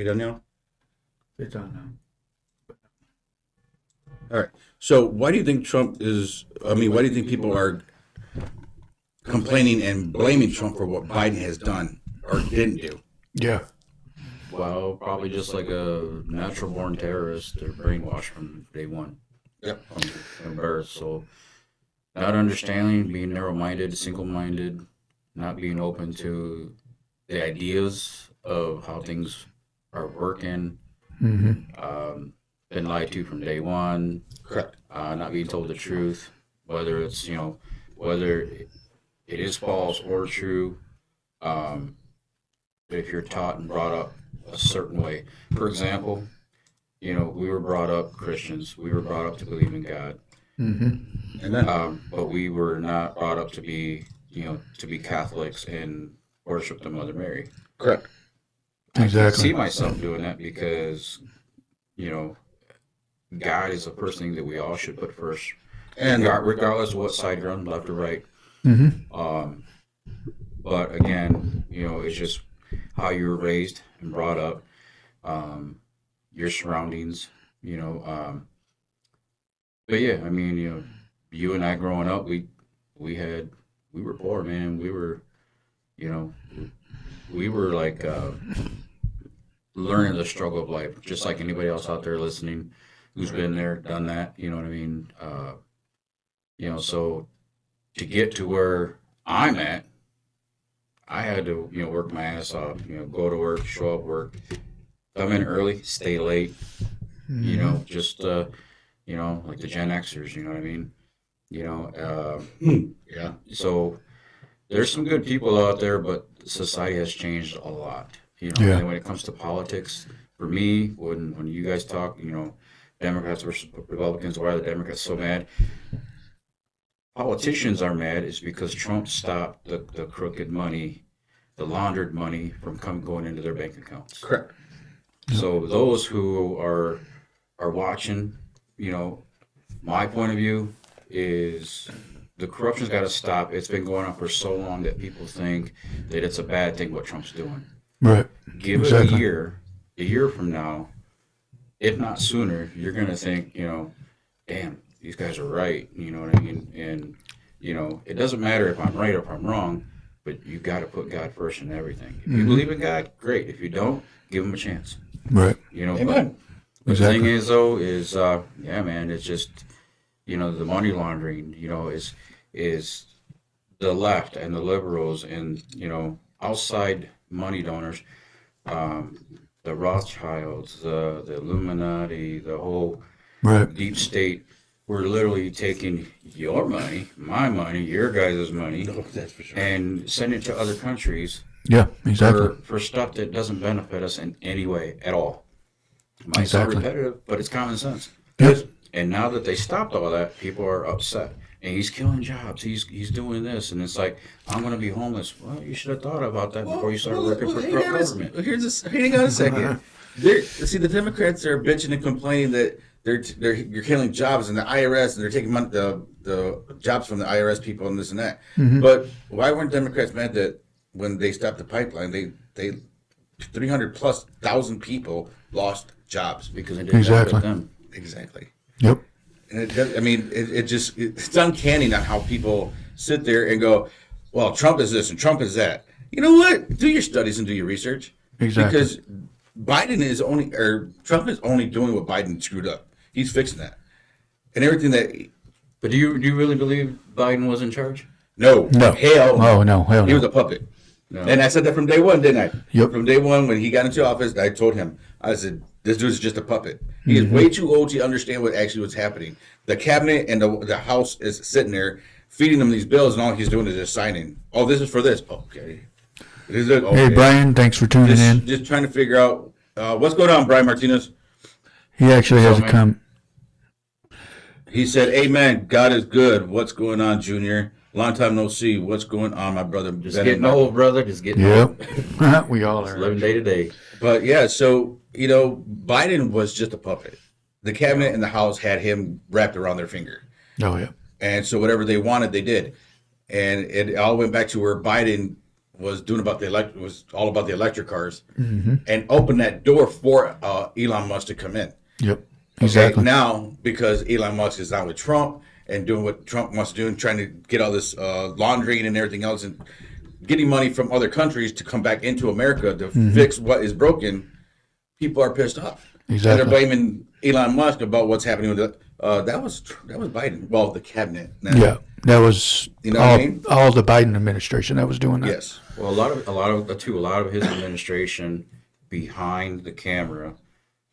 You done now? It's on now. All right. So why do you think why do you think people are complaining and blaming Trump for what Biden has done or didn't do? Yeah. Well, probably just like a natural born terrorist. They're brainwashed from day one. Yep. From birth. So not understanding, being narrow-minded, single-minded, not being open to the ideas of how things are working. Been lied to from day one. Correct. Not being told the truth, whether it's, whether it is false or true. If you're taught and brought up a certain way. For example, we were brought up Christians. We were brought up to believe in God. And then, But we were not brought up to be, to be Catholics and worship the Mother Mary. correct. I Exactly. see myself doing that because, God is the first thing that we all should put first, And regardless of what side you're on, left or right. But again, it's just how you were raised and brought up, your surroundings, But yeah, I mean, you and I growing up, we were poor, man. We were, like learning the struggle of life, just like anybody else out there listening who's been there, done that. You know what I mean? So to get to where I'm at, I had to, work my ass off. Go to work, show up, work, come in early, stay late. Just like the Gen Xers. You know what I mean? yeah, So there's some good people out there, but society has changed a lot. Yeah. And when it comes to politics, for me, when you guys talk, Democrats versus Republicans, why are the Democrats so mad? Politicians are mad is because Trump stopped the crooked money, the laundered money from going into their bank accounts. correct. So those who are watching, my point of view is the corruption's got to stop. It's been going on for so long that people think that it's a bad thing what Trump's doing. Right. Give it a year from now, if not sooner, you're going to think, damn, these guys are right. You know what I mean? And, it doesn't matter if I'm right or if I'm wrong, but you got to put God first in everything. If you believe in God, great. If you don't, give him a chance. Right. Amen. But Exactly. the thing is, though, yeah, man, it's just, the money laundering, is the left and the liberals and, outside money donors, the Rothschilds, the Illuminati, the whole Right. deep state. We're literally taking your money, my money, your guys' money, No, that's for sure. and sending it to other countries Yeah. Exactly. for stuff that doesn't benefit us in any way at all. It might sound Exactly. repetitive, but it's common sense. Yep. And now that they stopped all that, people are upset. And he's killing jobs. He's doing this, and it's like, I'm going to be homeless. Well, you should have thought about that before you started working for government. Hang on a second. See, the Democrats are bitching and complaining that you're killing jobs in the IRS and they're taking money, the jobs from the IRS people and this and that. But why weren't Democrats mad that when they stopped the pipeline, they 300,000+ people lost jobs? Because it didn't Exactly. benefit them. Exactly. Yep. And it does, I mean, it's uncanny on how people sit there and go, well, Trump is this and Trump is that. You know what? Do your studies and do your research. Exactly. Because Trump is only doing what Biden screwed up. He's fixing that. And everything that, But do you really believe Biden was in charge? no. Hell no. Oh no. Hell He was no. a puppet. No. And I said that from day one, didn't I? Yep. From day one, when he got into office, I told him, I said, this dude's just a puppet. He is way too old to understand what actually was happening. The cabinet and the House is sitting there feeding him these bills, and all he's doing is just signing. Oh, this is for this. Okay. This is it. Okay. Hey Brian, thanks for tuning in. Just trying to figure out what's going on, Brian Martinez. He actually has a man. comment. He said, amen. God is good. What's going on, Junior? Long time no see. What's going on, my brother? Just Ben getting and old, brother. Just getting old. Yep. We all Just are. living day to day. But yeah, so, Biden was just a puppet. The cabinet and the House had him wrapped around their finger. Oh yeah. And so whatever they wanted, they did. And it all went back to where Biden was doing about the was all about the electric cars, and opened that door for Elon Musk to come in. Yep. Exactly. Okay, now, because Elon Musk is now with Trump and doing what Trump wants to do and trying to get all this laundering and everything else and getting money from other countries to come back into America to fix what is broken, people are pissed off. Exactly. And they're blaming Elon Musk about what's happening with that was Biden. Well, the cabinet. Now. Yeah. That was You know what I mean? all the Biden administration that was doing that. Yes. Well, a lot of his administration behind the camera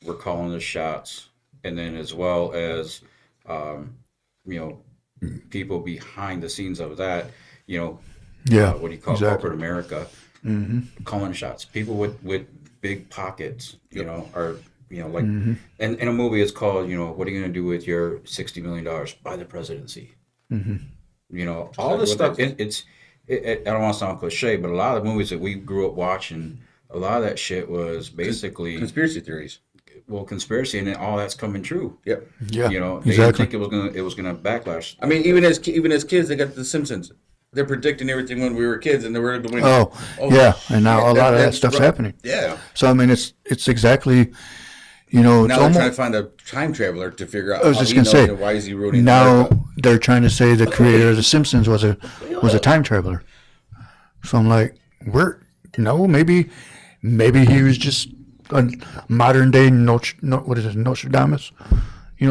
were calling the shots, and then as well as people behind the scenes of that, Yeah. what do you call it? Exactly. Corporate America, calling shots. People with big pockets, are like in a movie it's called, what are you going to do with your $60 million? Buy the presidency. All this stuff. I don't want to sound cliche, but a lot of the movies that we grew up watching, a lot of that shit was basically Conspiracy theories. well, conspiracy, and then all that's coming true. Yep. Yeah. They didn't exactly. think it was gonna backlash. I mean, even as kids, they got The Simpsons. They're predicting everything when we were kids, and they were going. Oh, yeah. And now a lot of that that's stuff's rough. happening. Yeah. So I mean, it's exactly, it's Now they're almost. trying to find a time traveler to figure out. I was how just he gonna knows say. and why is he ruining Now America. they're trying to say the creator of The Simpsons was a time traveler. So I'm like, maybe he was just a modern day Nostradamus,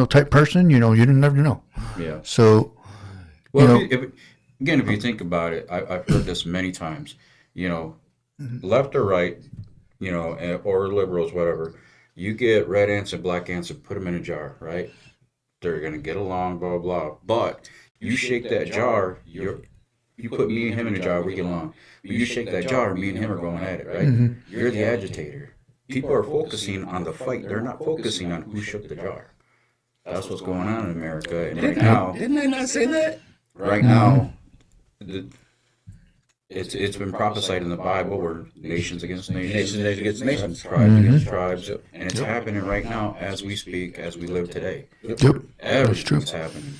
type person. You never know. Yeah. So, Well, if you think about it, I've heard this many times. Left or right, or liberals, whatever. You get red ants and black ants and put them in a jar, right? They're gonna get along, blah blah blah. But you shake that jar, you put me and him in a jar, we get along. But you shake that jar, me and him are going at it, right? You're the agitator. People are focusing on the fight. They're not focusing on who shook the jar. That's what's going on in America. And right now, Didn't I not say that? right now, it's been prophesied in the Bible where nations against nations, Nations against nations. tribes against tribes, and it's happening right now as we speak, as we live today. yep, that's true. Everything's happening.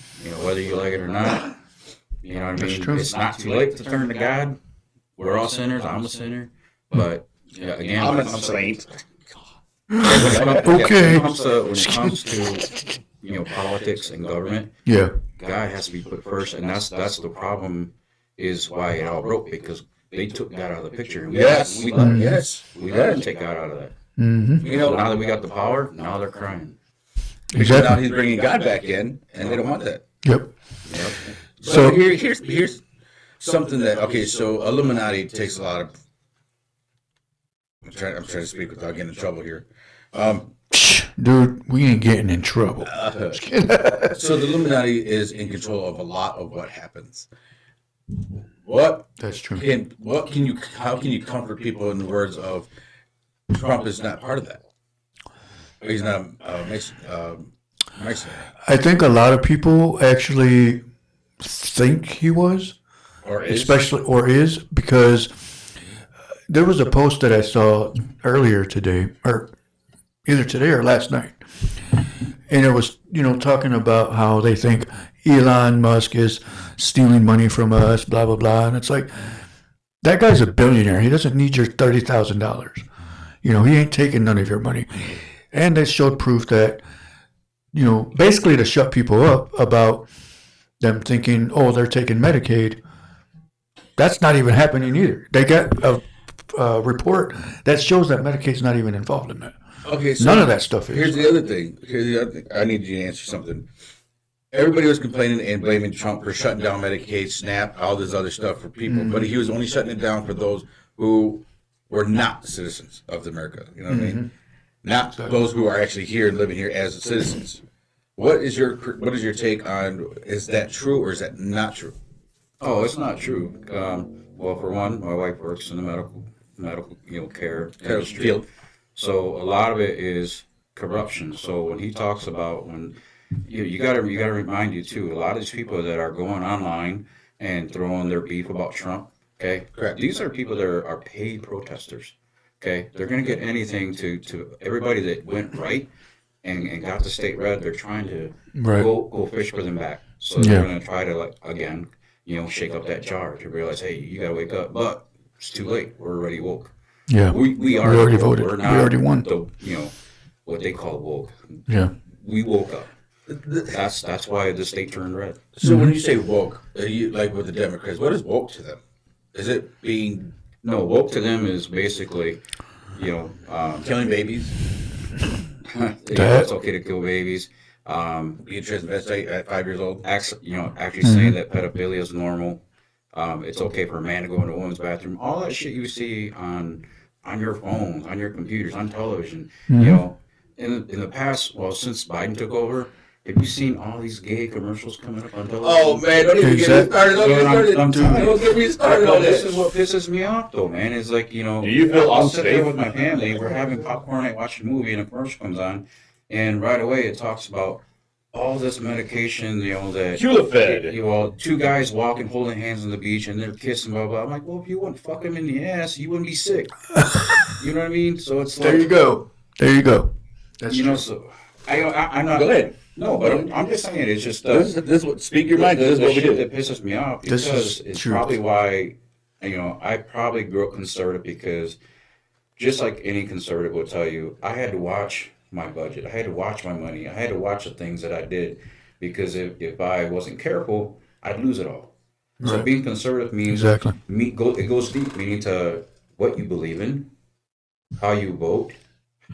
Whether you like it or not. You know what I mean? It's not too late to turn to God. We're all sinners. I'm a sinner. But again, I'm when a it comes saint. Okay. when it comes to politics and government, Yeah, God has to be put first, and that's the problem. Is why it all broke, because they took God out of the picture. And we let them take God out of that. So now that we got the power, now they're crying. Because now exactly. he's bringing God back in, and they don't want that. Yep. Yep. So here's something that so Illuminati takes a lot of. I'm trying to speak without getting in trouble here. Dude, we ain't getting in trouble. So the Illuminati is in control of a lot of what happens. That's true. How can you comfort people in the words of Trump is not part of that? He's not a Mexican. I think a lot of people actually think he was, Or is. is, because there was a post that I saw earlier today, or either today or last night, and it was talking about how they think Elon Musk is stealing money from us, blah blah blah, and it's like, that guy's a billionaire. He doesn't need your $30,000. He ain't taking none of your money. And they showed proof that, basically to shut people up about them thinking, oh, they're taking Medicaid. That's not even happening either. They got a report that shows that Medicaid's not even involved in that. Okay, so None of that stuff is. Here's the other thing. I need you to answer something. Everybody was complaining and blaming Trump for shutting down Medicaid, SNAP, all this other stuff for people, but he was only shutting it down for those who were not citizens of America. You know what I mean? Not those who are actually here and living here as citizens. What is your take on, is that true or is that not true? Oh, it's not true. Well, for one, my wife works in the medical care industry. Field. So a lot of it is corruption. So when he talks about you got to remind you too, a lot of these people that are going online and throwing their beef about Trump, okay? Correct. These are people that are paid protesters, okay? They're going to get anything to everybody that went right and got the state red. They're trying to go fish for them back. So they're going to try to again, shake up that jar to realize, hey, you got to wake up. But it's too late. We're already woke. Yeah. We are already woke. voted. We're We not already won. What they call woke. Yeah. We woke up. That's why the state turned red. So when you say woke, are you like with the Democrats? What is woke to them? Is it being No, woke to them is basically, killing babies, it's okay to kill babies. being transvestite at 5 years old? Actually saying that pedophilia is normal. It's okay for a man to go into a woman's bathroom. All that shit you see on your phones, on your computers, on television. In the past, well, since Biden took over, have you seen all these gay commercials coming up on television? Oh man, don't even get me started. Don't get me started on This this. is what pisses me off, though, man. Is like, Do you feel I'll sit there unsafe? with my family. We're having popcorn night, watching a movie, and a commercial comes on, and right away it talks about all this medication, that Culafed. two guys walking, holding hands on the beach, and they're kissing, blah blah. I'm like, well, if you wouldn't fuck him in the ass, you wouldn't be sick. You know what I mean? So it's like, There you go. There you go. That's true. So I'm not. Go ahead. No, but I'm just saying it's just This is what speak your mind. This is what we shit do. that pisses me off This because is it's true. probably why I probably grew up conservative because just like any conservative will tell you, I had to watch my budget, I had to watch my money, I had to watch the things that I did because if I wasn't careful, I'd lose it all. So Right. being conservative means Exactly. it goes deep, meaning to what you believe in, how you vote,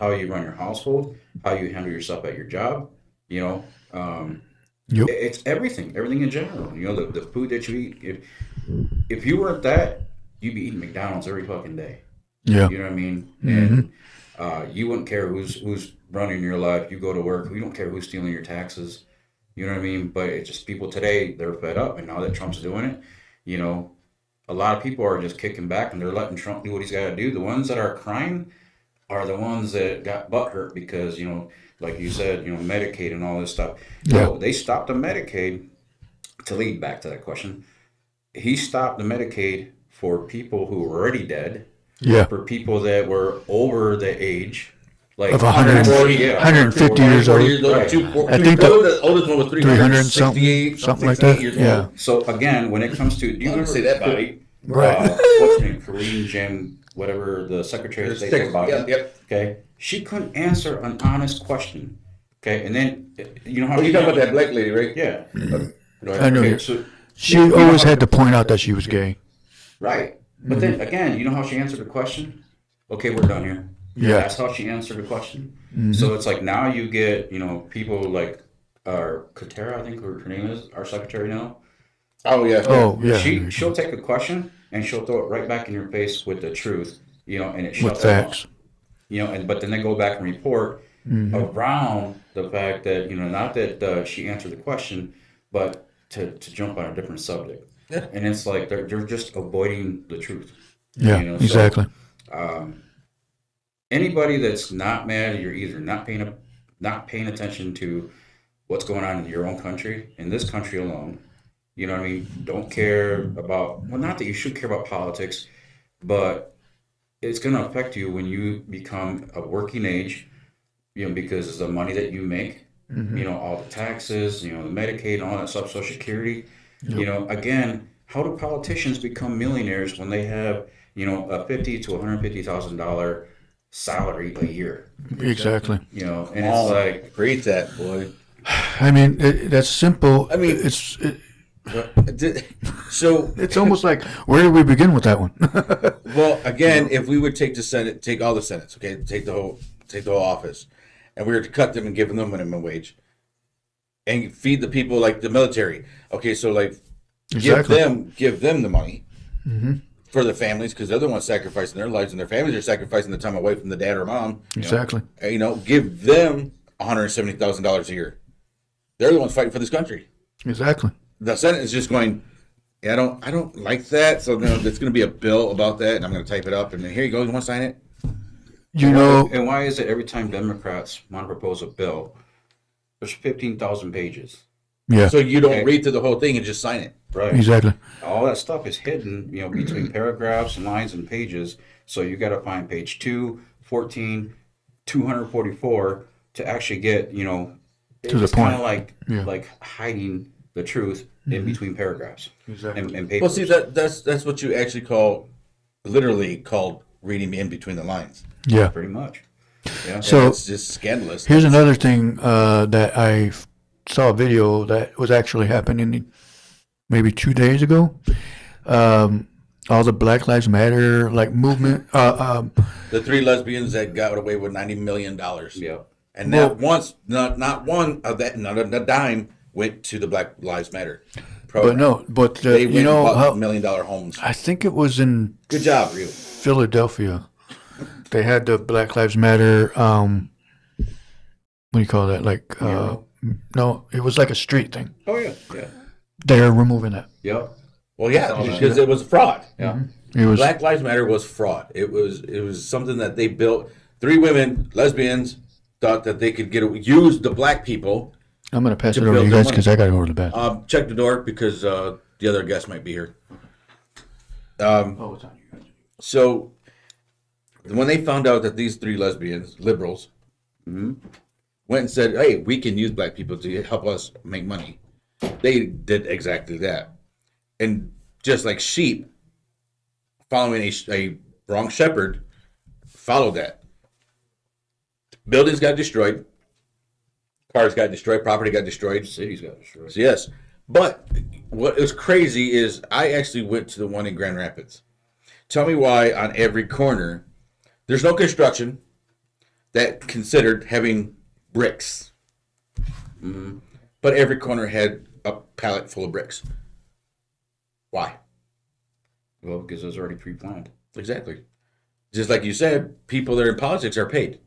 how you run your household, how you handle yourself at your job. Yep. It's everything in general. The food that you eat. If you weren't that, you'd be eating McDonald's every fucking day. Yeah. You know what I mean? And you wouldn't care who's running your life. You go to work. We don't care who's stealing your taxes. You know what I mean? But it's just people today, they're fed up. And now that Trump's doing it, a lot of people are just kicking back and they're letting Trump do what he's got to do. The ones that are crying are the ones that got butthurt because, like you said, Medicaid and all this stuff. Yeah. So they stopped the Medicaid, to lead back to that question. He stopped the Medicaid for people who were already dead, Yeah. for people that were over the age, like Of 140, 150 years old. I think the oldest one was 300 368, something like that. years Yeah. old. So again, when it comes to, do you I didn't remember say that, buddy. Right. What's her name? Kareem Jim, whatever, the Secretary of State for Biden. Yep. Okay, she couldn't answer an honest question. Okay, and then you know how Oh, you talking about that black lady, right? Yeah. I know Okay, you. so She always had to point out that she was gay. right, but then again, you know how she answered the question? Okay, we're done here. Yeah. That's how she answered the question. So it's like now you get people like our Katera, I think her name is, our secretary now. Oh yeah. Oh, yeah. She'll take a question and she'll throw it right back in your face with the truth, and it With shuts them facts. up. But then they go back and report around the fact that not that she answered the question, but to jump on a different subject. Yeah. And it's like they're just avoiding the truth. Yeah, So, exactly. anybody that's not mad, you're either not paying attention to what's going on in your own country, in this country alone. You know what I mean? Don't care about, well, not that you should care about politics, but it's going to affect you when you become a working age, because of the money that you make, all the taxes, the Medicaid and all that stuff, Social Security. Again, how do politicians become millionaires when they have, a $50,000 to $150,000 salary a year? Exactly. And it's like, Preach that, boy. I mean, that's simple. I mean- So, It's almost like, where do we begin with that one? well, again, if we would take the Senate, take all the Senates, okay, take the whole office, and we were to cut them and give them minimum wage, and feed the people like the military. Okay, so like, Exactly. give them the money for the families because they're the ones sacrificing their lives and their families are sacrificing the time away from the dad or mom. Exactly. Give them $170,000 a year. They're the ones fighting for this country. Exactly. The Senate is just going, I don't like that. So there's going to be a bill about that, and I'm going to type it up, and then here you go. You want to sign it? And why is it every time Democrats want to propose a bill, there's 15,000 pages? Yeah. So you don't Okay. read through the whole thing and just sign it. Right. Exactly. All that stuff is hidden, between paragraphs and lines and pages. So you got to find page 2, 14, 244 to actually get, To the it's kind point. of like hiding the truth in between paragraphs. Exactly. And papers. Well, see that's what you actually call literally called reading in between the lines. Yeah. Pretty much. Yeah. So It's just scandalous. here's another thing that I saw a video that was actually happening maybe 2 days ago. All the Black Lives Matter like movement. The 3 lesbians that got away with $90 million. Yeah. And not once, not one of that, not a dime went to the Black Lives Matter program. But no, but They went you know and bought how $1 million homes. I think it was in Good job, Rio. Philadelphia. They had the Black Lives Matter. What do you call that? Like, no, it was like a street thing. Oh yeah. Yeah. They're removing that. Yep. Well, yeah, Saw that. because it was fraud. Yeah. It was Black Lives Matter was fraud. It was something that they built. 3 women, lesbians, thought that they could use the black people. I'm gonna pass to it over to build you their guys money. because I gotta go to the bathroom. Check the door because the other guest might be here. Oh, it's on you guys. So when they found out that these 3 lesbians, liberals, went and said, "Hey, we can use black people to help us make money," they did exactly that. And just like sheep following a wrong shepherd, followed that. Buildings got destroyed. Cars got destroyed. Property got destroyed. Cities got destroyed. So yes. But what is crazy is I actually went to the one in Grand Rapids. Tell me why on every corner there's no construction that considered having bricks. But every corner had a pallet full of bricks. Why? Well, because it was already pre-planned. Exactly. Just like you said, people that are in politics are paid.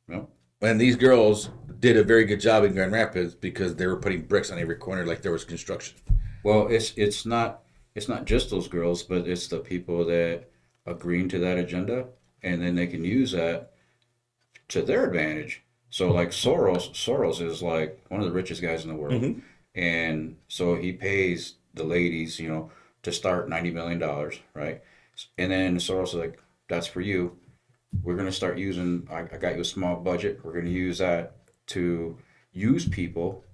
Yep. And these girls did a very good job in Grand Rapids because they were putting bricks on every corner like there was construction. Well, it's not just those girls, but it's the people that agreeing to that agenda, and then they can use that to their advantage. So like Soros is like one of the richest guys in the world, and so he pays the ladies, to start $90 million, right? And then Soros is like, "That's for you. We're gonna start using. I got you a small budget. We're gonna use that to use people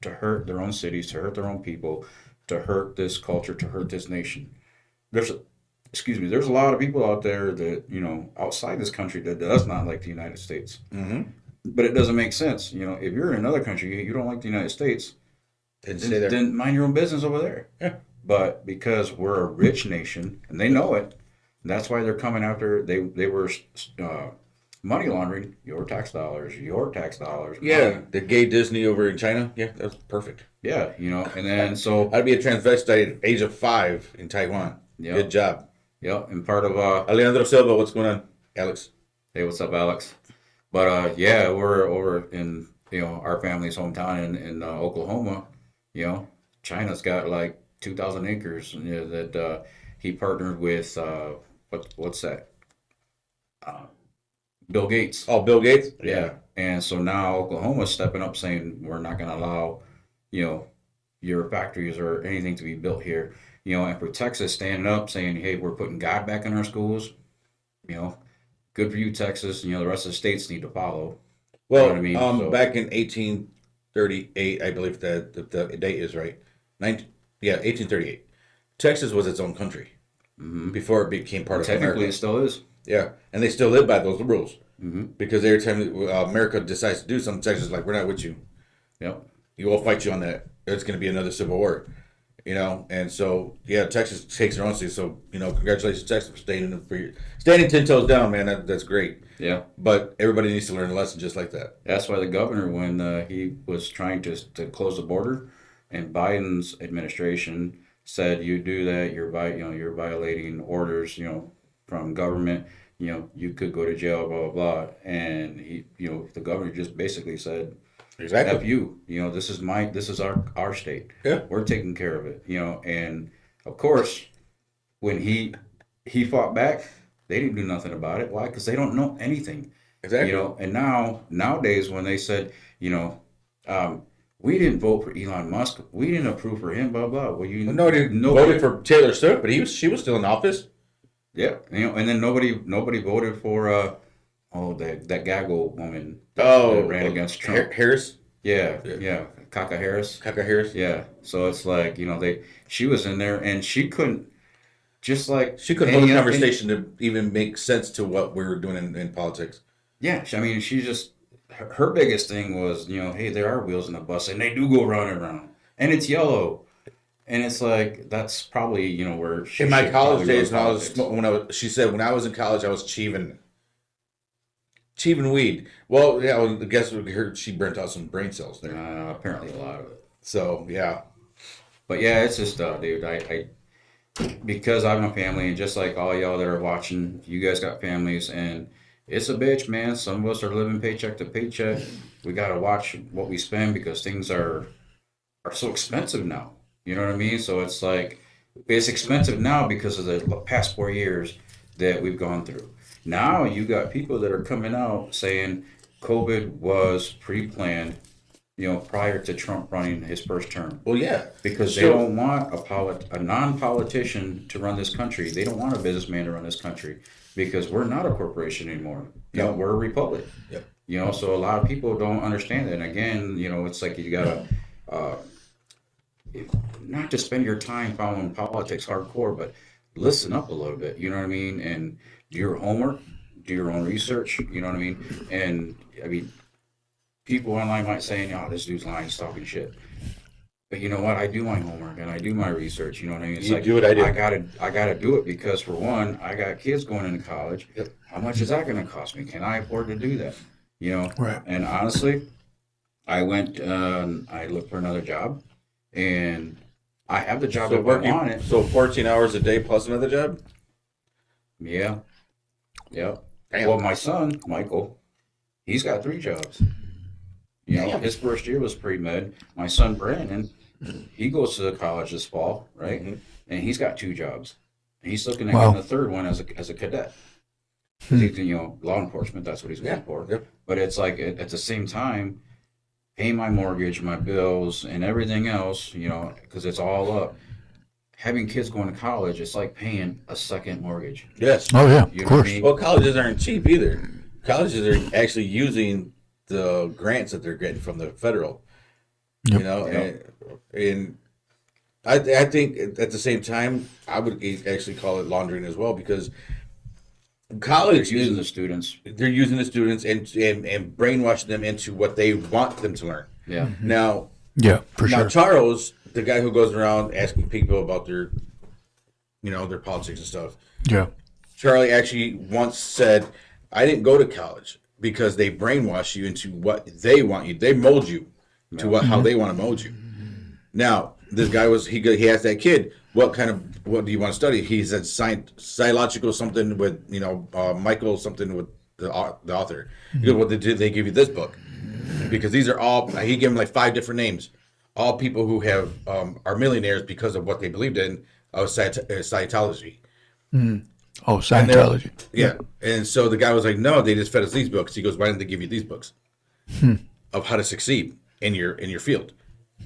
to hurt their own cities, to hurt their own people, to hurt this culture, to hurt this nation." There's a lot of people out there that, outside this country that does not like the United States. But it doesn't make sense. If you're in another country, you don't like the United States, then mind your own business over there. Yeah. But because we're a rich nation, and they know it, that's why they're coming after, they were money laundering your tax dollars. Yeah, the gay Disney over in China. Yeah, that was perfect. Yeah, and then so. I'd be a transvestite at age of 5 in Taiwan. Yeah. Good job. Yeah, and part of Alejandro Silva, what's going on? Alex. Hey, what's up, Alex? But yeah, we're over in our family's hometown in Oklahoma. China's got like 2,000 acres that he partnered with. What's that? Bill Gates. Oh, Bill Gates? Yeah. And so now Oklahoma's stepping up, saying we're not going to allow, your factories or anything to be built here. And for Texas standing up, saying, "Hey, we're putting God back in our schools." Good for you, Texas. The rest of the states need to follow. Well, You know what I mean? So- back in 1838, I believe the date is right. 1838. Texas was its own country before it became part of Technically, America. it still is. Yeah, and they still live by those rules because every time America decides to do something, Texas is like, "We're not with you. Yep. We'll fight you on that. It's going to be another civil war." And so Texas takes their own seat. So congratulations, Texas, for standing 10 toes down, man. That's great. Yeah. But everybody needs to learn a lesson just like that. That's why the governor, when he was trying to close the border, and Biden's administration said, "You do that, you're violating orders, from government. You could go to jail, blah blah blah." And he, the governor just basically said, Exactly. "F you. This is our state. Yeah. We're taking care of it." And of course, when he fought back, they didn't do nothing about it. Why? Because they don't know anything. Exactly. And nowadays when they said, we didn't vote for Elon Musk, we didn't approve for him, blah blah. Well, Nobody voted for Taylor Swift, but she was still in office. Yeah, and then nobody voted for that gaggle woman Oh, that ran against Trump. Harris. Yeah, Kaka Harris. Kaka Harris. Yeah, so it's like she was in there and she couldn't. just like She couldn't hold a any other- conversation to even make sense to what we're doing in politics. Yeah, I mean, she just her biggest thing was, hey, there are wheels in the bus, and they do go round and round, and it's yellow, and it's like that's probably where she In my should college probably go days, to politics. she said when I was in college, I was cheeving weed. Well, yeah, I guess she burnt out some brain cells there. Apparently a lot of it. So yeah, But yeah, it's just dude, I because I have a family, and just like all y'all that are watching, you guys got families, and it's a bitch, man. Some of us are living paycheck to paycheck. We gotta watch what we spend because things are so expensive now. You know what I mean? So it's like it's expensive now because of the past 4 years that we've gone through. Now you got people that are coming out saying COVID was pre-planned, prior to Trump running his first term. well, yeah, Because they So- don't want a non-politician to run this country. They don't want a businessman to run this country because we're not a corporation anymore. We're a republic. Yep. So a lot of people don't understand that. And again, it's like you gotta not just spend your time following politics hardcore, but listen up a little bit. You know what I mean? And do your homework, do your own research. You know what I mean? And I mean, people online might say, "Oh, this dude's lying, he's talking shit." But you know what? I do my homework and I do my research. You know what I mean? It's You like do what I do. I gotta do it because for one, I got kids going into college. Yep. How much is that going to cost me? Can I afford to do that? Right. And honestly, I went. I looked for another job, and I have the job so that I wanted. so 14 hours a day plus another job. Yeah. Yep. Damn. Well, my son Michael, he's got 3 jobs. Damn. His first year was pre-med. My son Brandon, he goes to college this fall, right? Mhm. And he's got 2 jobs. He's looking at Wow. getting a third one as a cadet. 'Cause he's, law enforcement, that's what he's going for. Yep. But it's like at the same time, paying my mortgage, my bills, and everything else, because it's all up. Having kids going to college, it's like paying a second mortgage. Yes. Oh yeah, You of know what I course. mean? Well, colleges aren't cheap either. Colleges are actually using the grants that they're getting from the federal. Yep. And I think at the same time, I would actually call it laundering as well because college Using is the students. they're using the students and brainwashing them into what they want them to learn. Yeah. Now, Yeah, for now sure. Charles, the guy who goes around asking people about their, their politics and stuff. Yeah. Charlie actually once said, "I didn't go to college because they brainwash you into what they want you. They mold you to how they want to mold you." Now, this guy he asked that kid, what do you want to study? He said psychological something with Michael something with the author. He goes, "What did they give you this book?" Because these are all, he gave him like 5 different names, all people who have are millionaires because of what they believed in of Scientology. Oh, Scientology. Yeah. And so the guy was like, "No, they just fed us these books." He goes, "Why didn't they give you these books of how to succeed in your field?"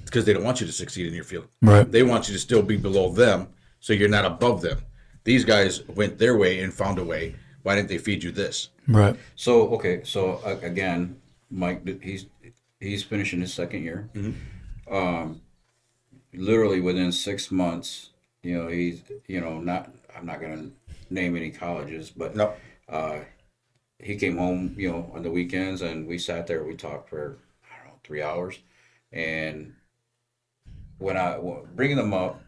Because they don't want you to succeed in your field. Right. They want you to still be below them, so you're not above them. These guys went their way and found a way. Why didn't they feed you this? Right. So okay, so again, Mike, he's finishing his second year. Literally within 6 months, he's not. I'm not gonna name any colleges, but No. he came home, on the weekends, and we sat there. We talked for 3 hours, and when bringing them up,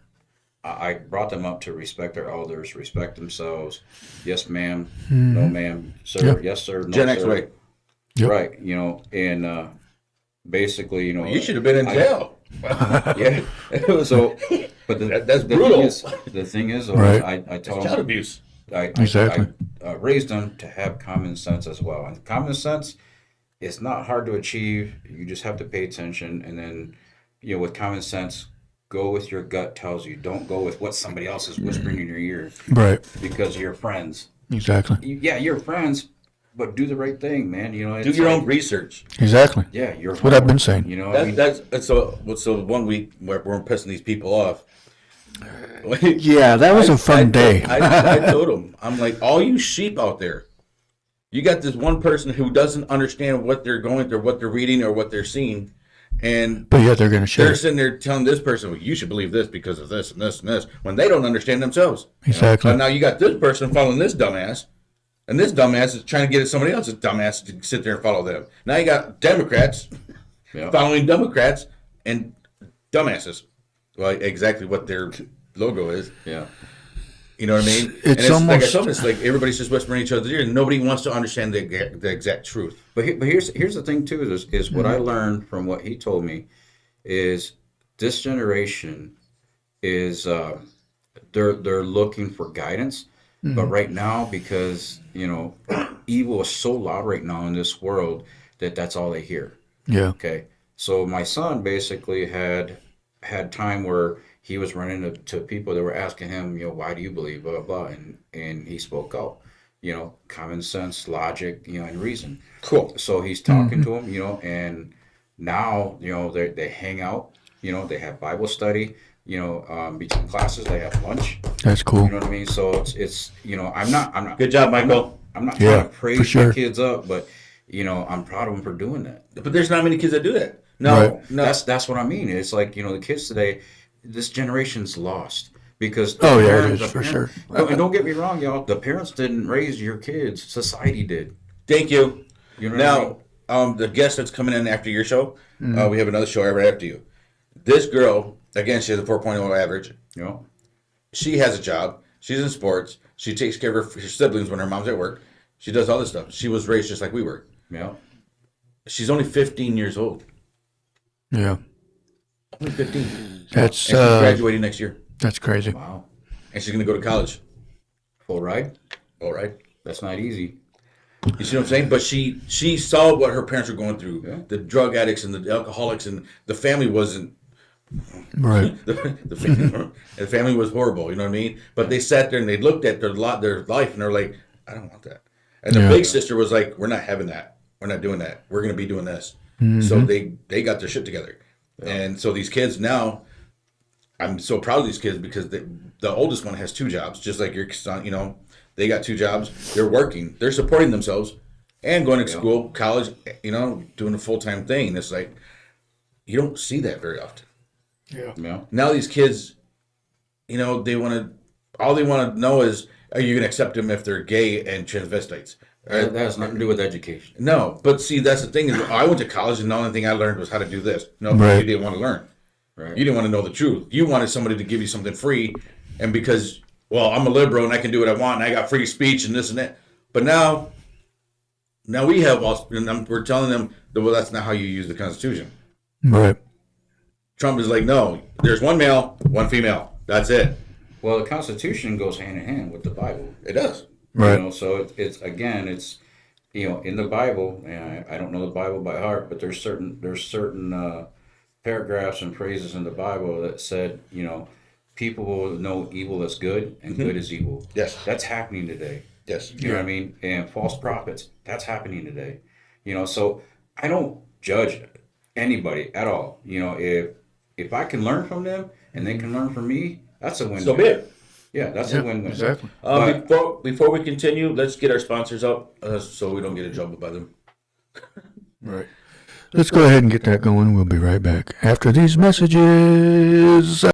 I brought them up to respect their elders, respect themselves. Yes, ma'am. No, ma'am. Sir. Yeah. Yes, sir. No, Gen X sir. way. Yep. Right. And basically, You should have been in jail. Yeah. So, but That's brutal. The thing is, Right. I told Child them, abuse. Exactly. I raised them to have common sense as well. And common sense, it's not hard to achieve. You just have to pay attention. And then, with common sense, go with your gut tells you. Don't go with what somebody else is whispering in your ear Right. because you're friends. Exactly. Yeah, you're friends, but do the right thing, man. Do It's your like- own research. Exactly. Yeah, you're. That's what I've been saying. That's so 1 week where we're pissing these people off. Yeah, that was a fun day. I told him, I'm like, all you sheep out there, you got this one person who doesn't understand what they're going through, what they're reading, or what they're seeing. But yeah, they're going to share. They're sitting there telling this person, well, you should believe this because of this and this and this, when they don't understand themselves. Exactly. But now you got this person following this dumbass, and this dumbass is trying to get somebody else's dumbass to sit there and follow them. Now you got Democrats following Democrats and dumbasses. Well, exactly what their logo is. Yeah. You know what I mean? It's almost like I almost- told them, it's like everybody's just whispering each other's ear, and nobody wants to understand the exact truth. But here's the thing too is what I learned from what he told me is this generation is they're looking for guidance, but right now because evil is so loud right now in this world that's all they hear. Yeah. Okay, so my son basically had time where he was running to people that were asking him, why do you believe, blah, blah, blah, and he spoke out, common sense, logic, and reason. Cool. So he's talking to him, and now, they hang out, they have Bible study, between classes, they have lunch. That's cool. You know what I mean? So it's I'm not. Good job, Michael. I'm not Yeah, trying to for praise sure. my kids up, but I'm proud of them for doing that. But there's not many kids that do that. No, Right. no. That's what I mean. It's like the kids today, this generation's lost because Oh, yeah, it parents- is, the for parent- sure. And don't get me wrong, y'all. The parents didn't raise your kids; society did. Thank you. You know what I mean? Now, the guest that's coming in after your show, we have another show right after you. This girl, again, she has a 4.0 average. She has a job. She's in sports. She takes care of her siblings when her mom's at work. She does all this stuff. She was raised just like we were. Yeah. She's only 15 years old. Yeah. Only 15. That's And she's graduating next year. that's crazy. Wow. And she's going to go to college. Full ride. All right. That's not easy. You see what I'm saying? But she saw what her parents were going through. Yeah. The drug addicts and the alcoholics, and the family wasn't. Right. The family was horrible. You know what I mean? But they sat there and they looked at their life and they're like, I don't want that. And the Yeah. big sister was like, we're not having that. We're not doing that. We're going to be doing this. So they got their shit together. And so these kids now, I'm so proud of these kids because the oldest one has 2 jobs, just like your son. They got 2 jobs. They're working. They're supporting themselves and going to school, college. Doing a full-time thing. And it's like you don't see that very often. Yeah. Now these kids, all they want to know is, are you going to accept them if they're gay and transvestites? That has nothing to do with education. No, but see, that's the thing is, I went to college and the only thing I learned was how to do this. No, Right. you didn't want to learn. Right. You didn't want to know the truth. You wanted somebody to give you something free, and because, well, I'm a liberal and I can do what I want and I got free speech and this and that. But now we have all, and we're telling them that, well, that's not how you use the Constitution. Right. Trump is like, no, there's one male, one female. That's it. Well, the Constitution goes hand in hand with the Bible. It does. Right. So it's in the Bible, and I don't know the Bible by heart, but there's certain paragraphs and phrases in the Bible that said, people will know evil as good and good as evil. Yes. That's happening today. Yes. You know what I mean? And false prophets, that's happening today. So I don't judge anybody at all. If I can learn from them and they can learn from me, that's a win-win. So be it. Yeah, that's a win-win. Exactly. But- Before we continue, let's get our sponsors up so we don't get in trouble by them. Right. Let's go ahead and get that going. We'll be right back after these messages.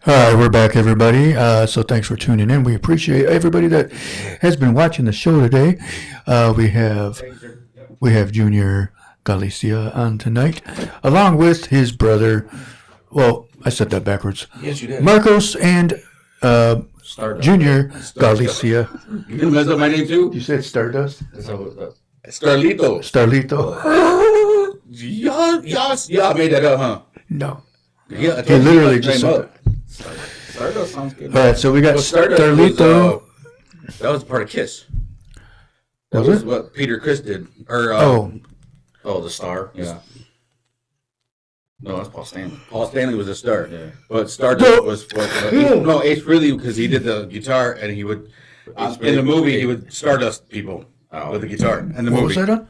All right, we're back, everybody. So thanks for tuning in. We appreciate everybody that has been watching the show today. We have Junior Galicia on tonight, along with his brother. Well, I said that backwards. Yes, you did. Marcos and Junior Galicia. You gonna mess up my name too? You said Stardust? Starlito. Starlito. Y'all made that up, huh? No. Yeah, He literally just said that. Stardust sounds good. All right, so we got Stardust Starlito. that was part of Kiss. That Was was it? what Peter Chris did. Or Oh, the star. Yeah. No, that's Paul Stanley. Paul Stanley was a star. Yeah. But was what? No, Ace really, because he did the guitar and he would in the movie he would Stardust people with the guitar. In the What movie, was that on?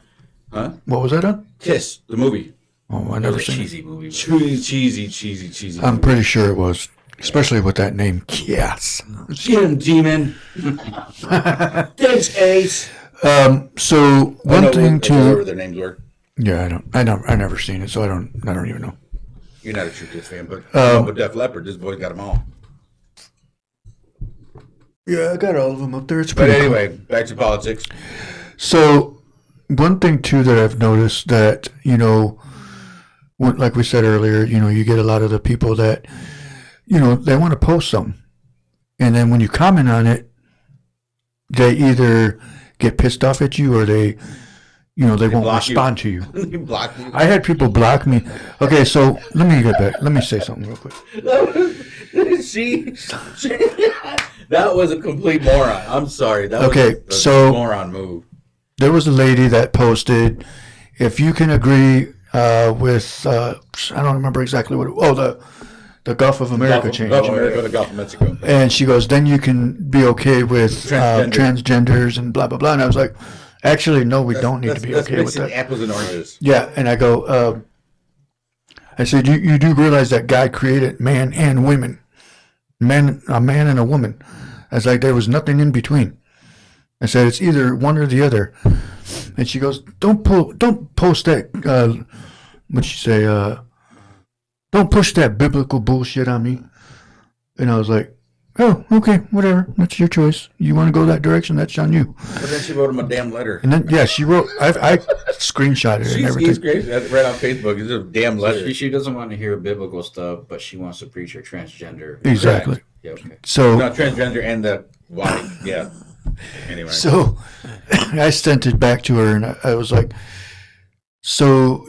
huh? What was that on? Kiss, the movie. Oh, I It never was a seen it. cheesy movie. Cheesy. I'm pretty sure it was, especially with that name. Yes. Get him, Demon. Thanks, Ace. So one thing whatever to their names were. yeah, I never seen it, so I don't even know. You're not a true Kiss fan, but Def Leppard, this boy got them all. Yeah, I got all of them up there. It's But pretty cool. anyway, back to politics. So one thing too that I've noticed that like we said earlier, you get a lot of the people that they want to post something, and then when you comment on it, they either get pissed off at you or they won't block you. respond to you. You blocked me. I had people block me. Okay, so let me get back. Let me say something real quick. That was a complete moron. I'm sorry. That Okay, was so- a moron move. There was a lady that posted, if you can agree with, I don't remember exactly what it was. The Gulf of America change. Gulf of America, the Gulf of Mexico. And she goes, then you can be okay with Transgender. transgenders and blah, blah, blah. And I was like, actually, no, we don't need to be That's okay with mixing that. apples and oranges. Yeah, and I go, I said, you do realize that God created man and women, a man and a woman. I was like, there was nothing in between. I said, it's either one or the other. And she goes, don't post that, what'd she say, don't push that biblical bullshit on me. And I was like, oh, okay, whatever. That's your choice. You want to go that direction, that's on you. But then she wrote him a damn letter. And then, yeah, she wrote, I screenshotted it and everything. He's great. Right on Facebook. It's a damn letter. She doesn't want to hear biblical stuff, but she wants to preach her transgender. Exactly. Yeah, okay. So, Not transgender and the white. Yeah. Anyway. So I sent it back to her and I was like, so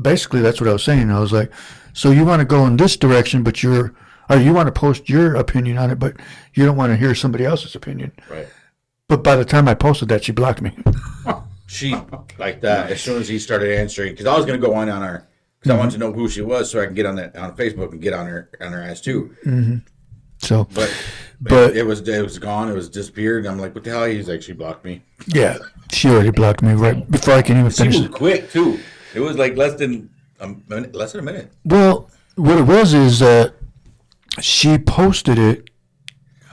basically that's what I was saying. I was like, so you want to go in this direction, but you want to post your opinion on it, but you don't want to hear somebody else's opinion. Right. But by the time I posted that, she blocked me. She, like that, as soon as he started answering, because I was going to go on her, because I wanted to know who she was so I can get on Facebook and get on her ass too. So, But it was gone. It was disappeared. And I'm like, what the hell? He's like, she blocked me. yeah, she already blocked me right before I can even She finish was it. quick too. It was like less than a minute. Well, what it was is she posted it,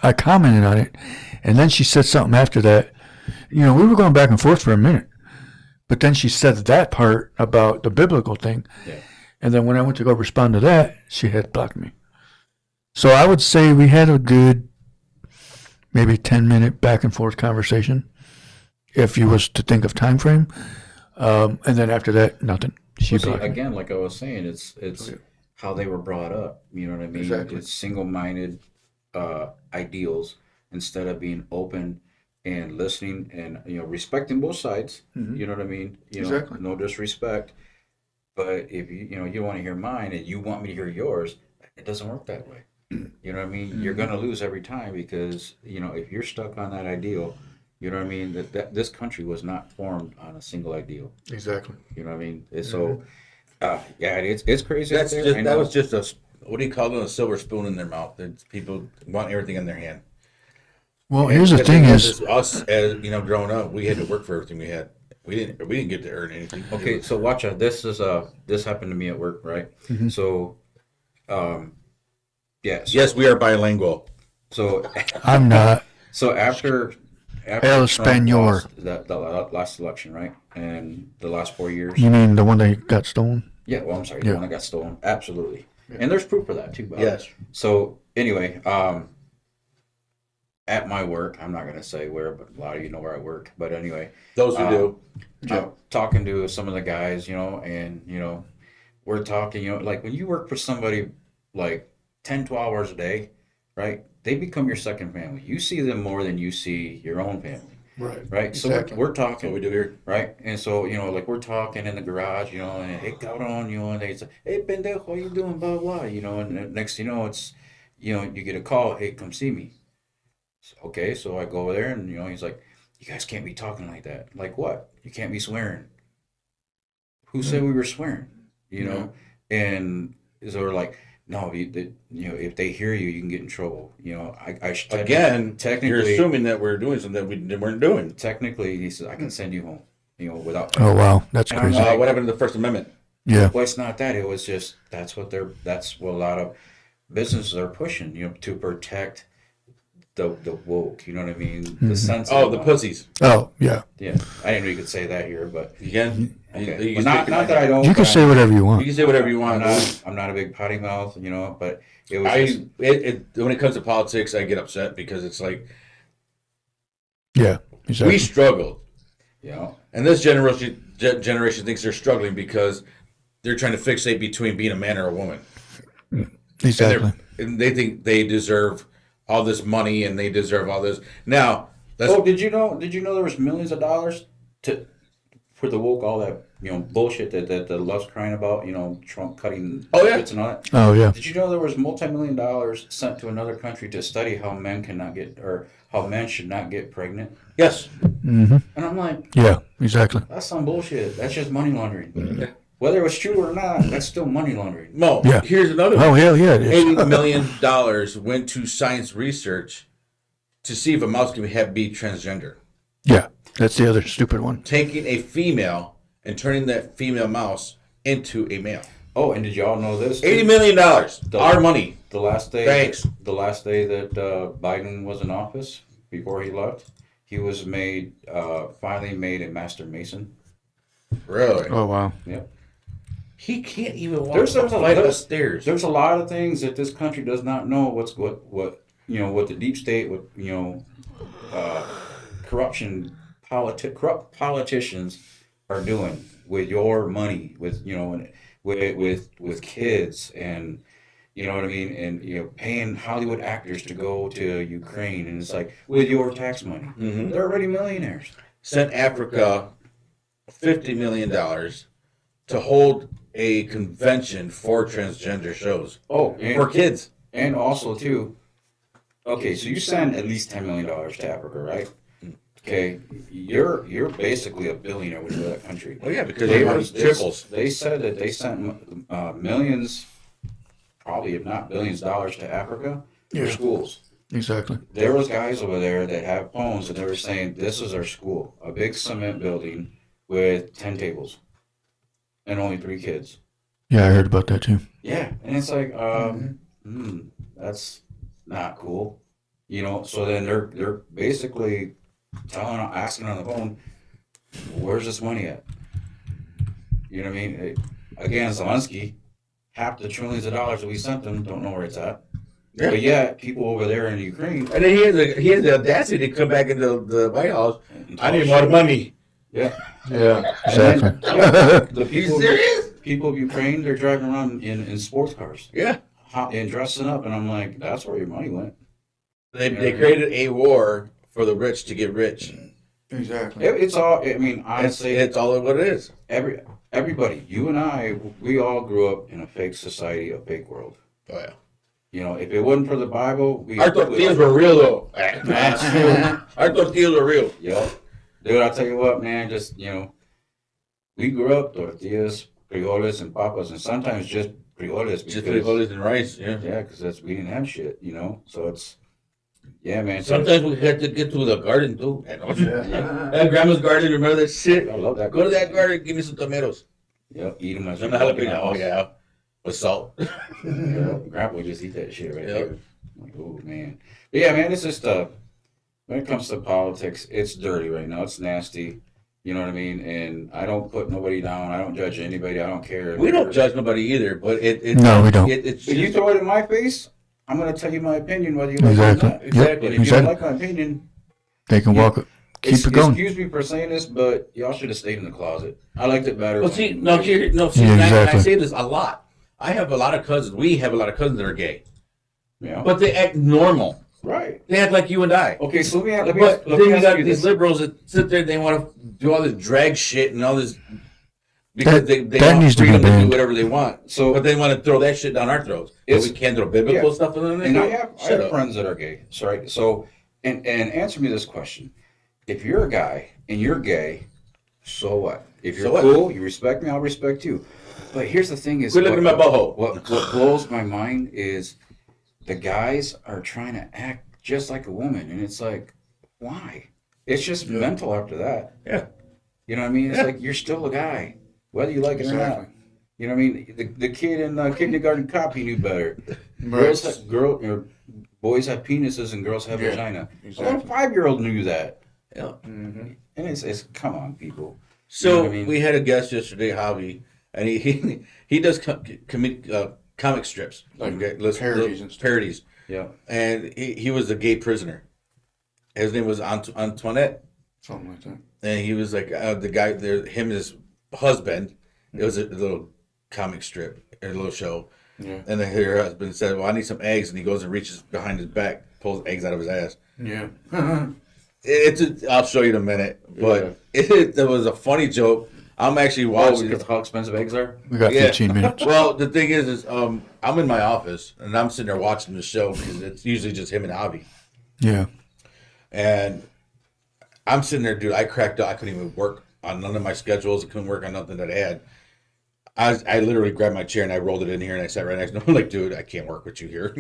I commented on it, and then she said something after that. We were going back and forth for a minute, but then she said that part about the biblical thing, Yeah. and then when I went to go respond to that, she had blocked me. So I would say we had a good maybe 10-minute back and forth conversation, if you was to think of time frame, and then after that, nothing. She Well, see, blocked me. again, like I was saying, it's how they were brought up. You know what I mean? Exactly. It's single-minded ideals instead of being open and listening and respecting both sides. You know what I mean? Exactly. No disrespect. But if you don't want to hear mine and you want me to hear yours, it doesn't work that way. You know what I mean? You're gonna lose every time because if you're stuck on that ideal, you know what I mean. That this country was not formed on a single ideal. Exactly. You know what I mean? So, yeah, it's crazy. That's out there. that was just a, what do you call it? A silver spoon in their mouth. It's people want everything in their hand. Well, here's the thing is, us as growing up, we had to work for everything we had. We didn't get to earn anything. Okay, so watch out. This happened to me at work, right? So, yeah. So, Yes, we are bilingual. So, I'm not. so after El Trump Español. lost the last election, right, and the last 4 years. You mean the one that got stolen? Yeah, well, I'm sorry, Yeah. the one that got stolen. Absolutely, and there's proof for that too. By the way. Yes. So anyway, at my work, I'm not gonna say where, but a lot of you know where I work. But anyway, Those who do. talking to some of the guys, and we're talking, like when you work for somebody like 10, 12 hours a day, right? They become your second family. You see them more than you see your own family, Right. right? So Exactly. we're That's talking, what we do here. right? And so, like we're talking in the garage, and hey, cabrón, and they say, hey, pendejo, how you doing, blah, blah, and the next thing you know, it's, you get a call, hey, come see me. So, okay, so I go over there and, he's like, you guys can't be talking like that. Like what? You can't be swearing. Who said we were swearing? You know, and so we're like, no, if they hear you, you can get in trouble. You know, Again, technically, you're assuming that we're doing something that we weren't doing. technically, he said, I can send you home. You know, without. Oh wow, that's And I'm crazy. like, What happened to the First Amendment? Yeah. Well, it's not that. It was just that's what a lot of businesses are pushing. You know, to protect the woke. You know what I mean? The sense. Oh, the pussies. Oh yeah. Yeah, I didn't know you could say that here, but You can. okay. You Well, can not that I don't. You can but say whatever you want. You can say whatever you want. I'm not a big potty mouth, you know, but it was just, When it comes to politics, I get upset because it's like Yeah. Exactly. we struggled, you know, and this generation thinks they're struggling because they're trying to fixate between being a man or a woman. Exactly. And they think they deserve all this money and they deserve all this. Now, did you know there was millions of dollars for the woke, all that, you know, bullshit that the left's crying about, you know, Trump cutting bits and all that. Oh yeah. Did you know there was multi-million dollars sent to another country to study how men should not get pregnant? yes, Mm-hmm. And I'm like, Yeah. Exactly. that's some bullshit. That's just money laundering. Whether it was true or not, that's still money laundering. Mo. Yeah. Here's another. Oh hell yeah. It is. $80 million went to science research to see if a mouse can be transgender. Yeah. That's the other stupid one. Taking a female and turning that female mouse into a male. Oh, and did y'all know this? $80 million. Our money. The last day. Thanks. The last day that Biden was in office, before he left, he was finally made a master mason. Really? Oh wow. Yep. He can't even walk There's a a flight lot- of stairs. There's a lot of things that this country does not know. What the deep state, corruption, corrupt politicians are doing with your money, with with kids, and you know what I mean, and you know, paying Hollywood actors to go to Ukraine, and it's like with your tax money. Mhm. They're already millionaires. Sent Africa $50 million to hold a convention for transgender shows Oh, for kids. and also too. Okay, so you send at least $10 million to Africa, right? Okay, you're basically a billionaire when you go to that country. Well, yeah, because They they were were triples. They said that they sent millions, probably if not billions, dollars to Africa for Yeah. schools. Exactly. There was guys over there that have phones and they were saying this is our school, a big cement building with 10 tables and only 3 kids. Yeah, I heard about that too. Yeah, and it's like, that's not cool, you know. So then they're basically asking on the phone, where's this money at? You know what I mean? Again, Zelensky, half the trillions of dollars that we sent them, don't know where it's at. Yeah. But yet, people over there in Ukraine, And then he has the audacity to come back into the White House. and I need talk more money. shit. Yeah, Yeah. And then, Exactly. the You people, serious? people of Ukraine, they're driving around in sports cars Yeah. and dressing up, and I'm like, that's where your money went. They created a war for the rich to get rich. Exactly. It's all. I mean, honestly, It's all what it is. everybody, you and I, we all grew up in a fake society, a fake world. Oh yeah. You know, if it wasn't for the Bible, Our tortillas were real though. That's true. Our tortillas were real. Yep. Dude, I'll tell you what, man, just, you know, we grew up tortillas, frijoles, and papas, and sometimes just frijoles. Just frijoles and rice. Yeah. Yeah, because we didn't have shit, you know? So it's, yeah, man. Sometimes we had to get to the garden too. Yeah. At grandma's garden, remember that shit? I love that. Go to that garden, give me some tomatoes. Yep, eat them as Some we walk in the jalapeno. Oh house. yeah. With salt. Yeah, Grandpa would just eat that shit right Yep. there. I'm like, oh, man. But yeah, man, it's just, when it comes to politics, it's dirty right now. It's nasty. You know what I mean? And I don't put nobody down. I don't judge anybody. I don't care. We don't judge nobody either, but No, we don't. It's If you just, throw it in my face, I'm going to tell you my opinion, whether you like Exactly. it or not. Exactly. And if you don't like my opinion, They can walk. Keep it going. excuse me for saying this, but y'all should have stayed in the closet. I liked it better. well, when- see, no, here, no, see, Yeah, and I exactly. say this a lot. I have a lot of cousins. We have a lot of cousins that are gay, Yeah. but they act normal. Right. They act like you and I. Okay, so let me But let then me you ask got you these this. liberals that sit there. They want to do all this drag shit and all this because That- they that want needs to be freedom to do banned. whatever they want. So- but they want to throw that shit down our throats. But It's- we can't throw biblical Yeah. stuff in there. And I have Shut up. friends that are gay. So, right? So, and answer me this question: if you're a guy and you're gay, so what? If you're So what? cool, you respect me, I'll respect you. But here's the thing: is Quit looking at my butthole. what blows my mind is the guys are trying to act just like a woman, and it's like, why? It's just mental after that. Yeah. You know what I mean? It's like you're still a guy, whether you like it or not. Exactly. You know what I mean? The kid in Kindergarten Cop, he knew better. Right. Boys have penises and girls have Yeah, vagina. exactly. A little 5-year-old knew that. Yeah. And it's come on, people. So You know what I mean? we had a guest yesterday, Javi, and he does comic strips, Like little parodies and stuff. parodies, Yeah. and he was a gay prisoner. His name was Antoinette, Something like that. and he was like the guy there. Him and his husband. It was a little comic strip, a little show, Yeah. and then her husband said, "Well, I need some eggs," and he goes and reaches behind his back, pulls eggs out of his ass. Yeah. I'll show you in a minute, but it was a funny joke. I'm actually Oh, watching. because how expensive eggs are? We got Yeah. 15 minutes. Well, the thing is I'm in my office and I'm sitting there watching the show because it's usually just him and Javi, Yeah. and I'm sitting there, dude. I cracked up. I couldn't even work on none of my schedules. I couldn't work on nothing that I had. I literally grabbed my chair and I rolled it in here and I sat right next to him. I'm like, dude, I can't work with you here.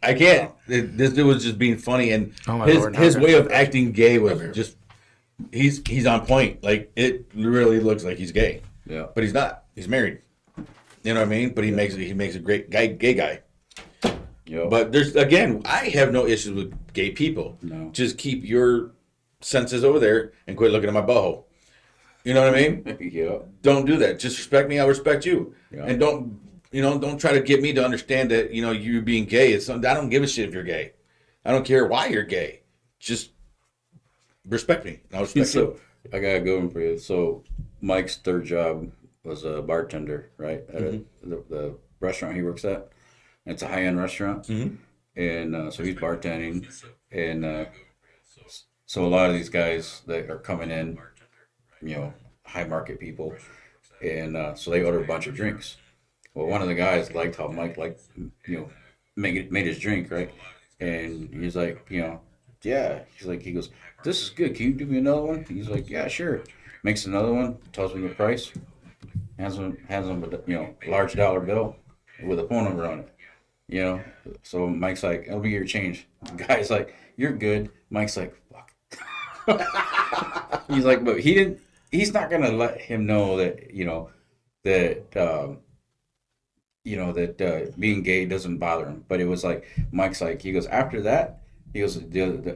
I can't. This dude was just being funny, and Oh my his Lord, now his I way gotta- of acting gay was just he's on point. Like it really looks like he's gay, Yeah. but he's not. He's married. You know what I mean? But he makes a great gay guy. Yo. But there's again, I have no issues with gay people. No. Just keep your senses over there and quit looking at my butthole. You know what I mean? Yeah. Don't do that. Just respect me. I'll respect you. Yeah. And don't try to get me to understand that, you being gay is something. I don't give a shit if you're gay. I don't care why you're gay. Just respect me. And I'll respect So you. I got a good one for you. So Mike's third job was a bartender, right? At the restaurant he works at. It's a high-end restaurant. Mhm. And so he's bartending. And so a lot of these guys that are coming in, high market people. And so they order a bunch of drinks. Well, one of the guys liked how Mike made his drink, right? And he's like, yeah. He goes, this is good. Can you do me another one? He's like, yeah, sure. Makes another one, tells me the price, hands him a large dollar bill with a phone number on it. So Mike's like, it'll be your change. The guy's like, you're good. Mike's like, fuck. He's like, but he's not gonna let him know that being gay doesn't bother him. But it was like Mike's like, he goes, after that, he goes,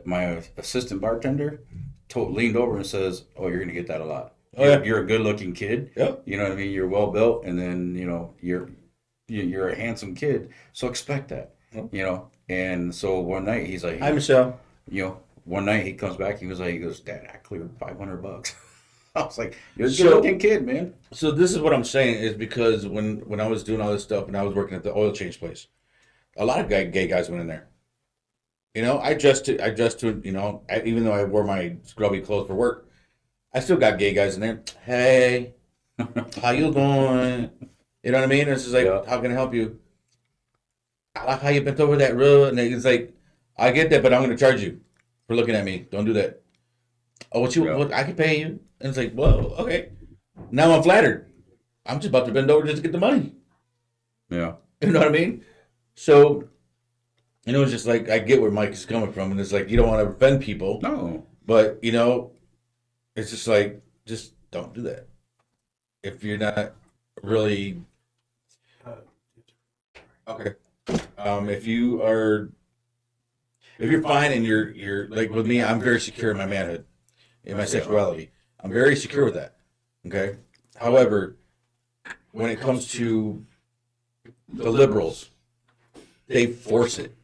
my assistant bartender leaned over and says, oh, you're gonna get that a lot. Oh, yeah. You're a good looking kid. Yep. You know what I mean? You're well built, and then you're a handsome kid. So expect that. And so one night he's like, Hi, Michelle. one night he comes back, he goes, Dad, I cleared $500. I was like, you're a So- good looking kid, man. So this is what I'm saying is because when I was doing all this stuff and I was working at the oil change place, a lot of gay guys went in there. I dressed to, even though I wore my scrubby clothes for work, I still got gay guys in there. Hey, how you doing? You know what I mean? It's just like, Yeah. how can I help you? I like how you bent over that road. And it's like, I get that, but I'm going to charge you for looking at me. Don't do that. Oh, what I can pay you. And it's like, well, okay. Now I'm flattered. I'm just about to bend over just to get the money. Yeah. You know what I mean? So, it's just like, I get where Mike is coming from. And it's like, you don't want to offend people. No. But, it's just like, just don't do that. If you're not really... Okay. If you're fine and you're like with me, I'm very secure in my manhood, in my sexuality. I'm very secure with that. Okay. However, when it comes to the liberals, they force it,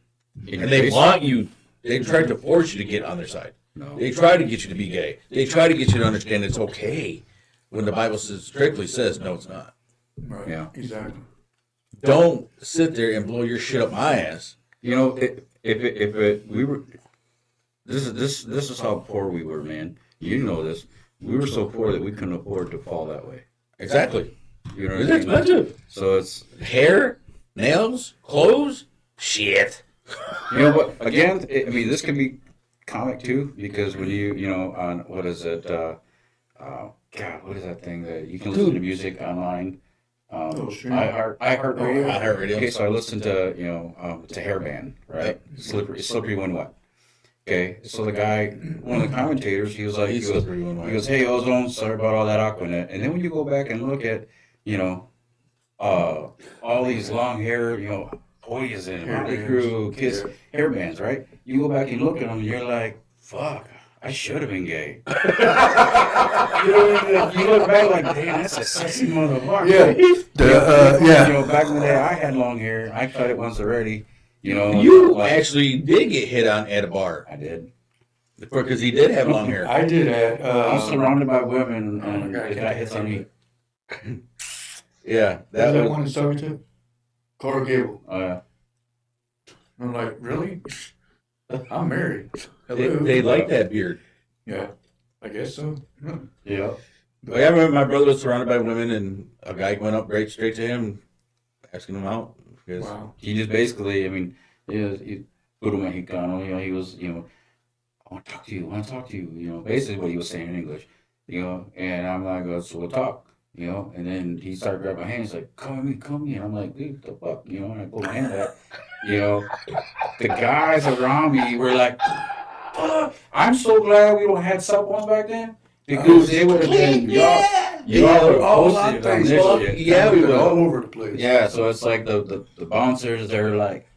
and they want you. They try to force you to get on their side. No. They try to get you to be gay. They try to get you to understand it's okay when the Bible strictly says no, it's not. Right. Yeah. Exactly. Don't sit there and blow your shit up my ass. We were, this is how poor we were, man. You know this. We were so poor that we couldn't afford to fall that way. Exactly. You know It's what I mean? expensive. So it's, Hair, nails, clothes, shit. but again, this can be comic too, because when you know, on what is it? God, what is that thing that you can listen to music online? iHeartRadio. iHeartRadio. Okay, so I listened to to Hairband, right? Slippery When Wet. Okay, so the guy, one of the commentators, he was like, He's slippery when wet. he goes, hey Ozone, sorry about all that Aquanet. And then when you go back and look at, you know, all these long hair, Poison, Motley Crue, Kiss, hair bands, right? You go back and look at them, and you're like, fuck, I should have been gay. You look back like, damn, that's a sexy motherfucker. Yeah. Back in the day, I had long hair. I cut it once already. You actually did get hit on at a bar. I did. Because he did have long hair. I did at. I'm surrounded by women, and the guy hits on me. Yeah, That was one in 72? Coral Gable. Yeah. I'm like, really? I'm married. they like that beard. Yeah, I guess so. Yeah. But yeah, I remember my brother was surrounded by women, and a guy went up straight to him, asking him out. Because Wow. he just basically, I mean, Puro Mexicano, he was, I want to talk to you, basically what he was saying in English, and I'm like, so we'll talk, and then he started grabbing my hand, he's like, come with me, and I'm like, dude, the fuck, and I pulled my hand back, the guys around me were like, fuck, I'm so glad we don't have cell phones back then, because they would have been, y'all would have posted on this shit. Yeah, we were all over the place. Yeah, so it's like the bouncers, they're like,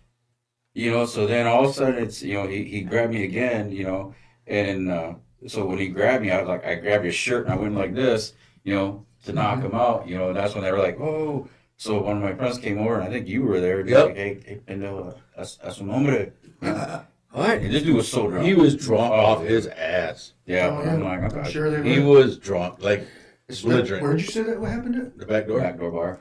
so then all of a sudden it's, he grabbed me again, and so when he grabbed me, I grabbed his shirt and I went like this, to knock him out, that's when they were like, oh. So one of my friends came over and I think you were there. And Yep. Like, hey, that's un hombre. What? And this dude was so drunk. he was drunk off his ass. Yeah, Oh, yeah. I'm like, I'm okay. sure they He were. was drunk, like belligerent. Where'd you say that? What happened to? The back door. Backdoor bar.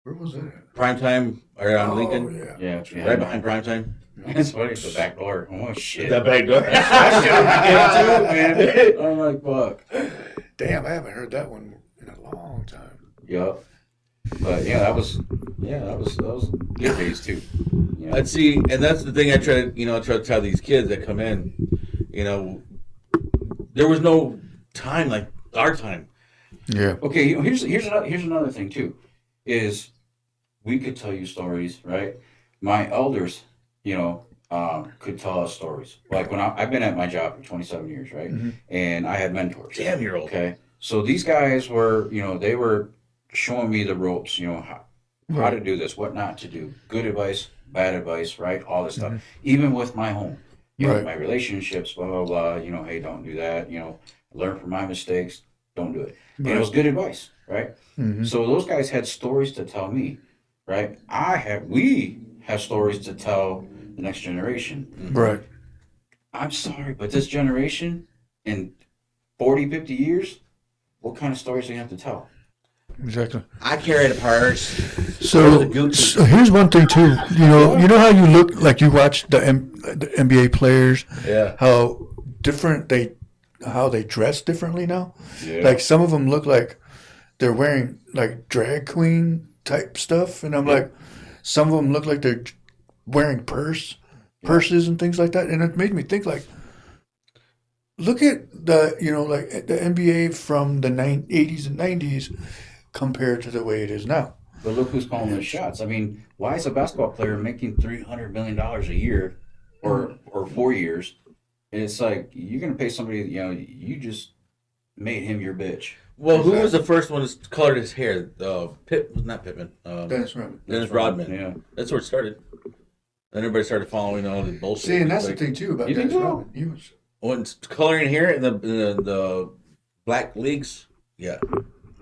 Where was that? At? Prime time around Lincoln. Yeah. Yeah. Right behind prime time. It's funny, the back door. Oh, shit. That back door. I should have been too, man. I'm like, fuck. Damn, I haven't heard that one in a long time. Yep. But yeah, that was good days too. I'd see, and that's the thing I try to tell these kids that come in, there was no time like our time. Yeah. Okay, here's another thing too, is we could tell you stories, right? My elders, could tell us stories. Like when I've been at my job for 27 years, right? Mm-hmm. And I had mentors. Damn, you're old. Okay, so these guys were, they were showing me the ropes, how to do this, what not to do, good advice, bad advice, right? All this stuff. Even with my home, Right. my relationships, blah blah blah. Hey, don't do that. Learn from my mistakes. Don't do it. And it was good advice, right? Mm-hmm. So those guys had stories to tell me, right? We have stories to tell the next generation. Right. I'm sorry, but this generation in 40, 50 years, what kind of stories do you have to tell? Exactly. I carried a purse. So here's one thing too. You know how you look like you watch the NBA players. Yeah. How different how they dress differently now. Yeah. Like some of them look like they're wearing like drag queen type stuff, and I'm like, some of them look like they're wearing purses and things like that, and it made me think like, look at the like the NBA from the 80s and 90s compared to the way it is now. But look who's calling the shots. I mean, why is a basketball player making $300 million a year or 4 years? And it's like, you're going to pay somebody, you just made him your bitch. Well, who was the first one that colored his hair? Not Pippen. Dennis Rodman. Dennis Rodman. Yeah. That's where it started. Then everybody started following all the bullshit. See, and that's the thing too about You think Dennis so? Rodman. He was When coloring hair in the black leagues, yeah.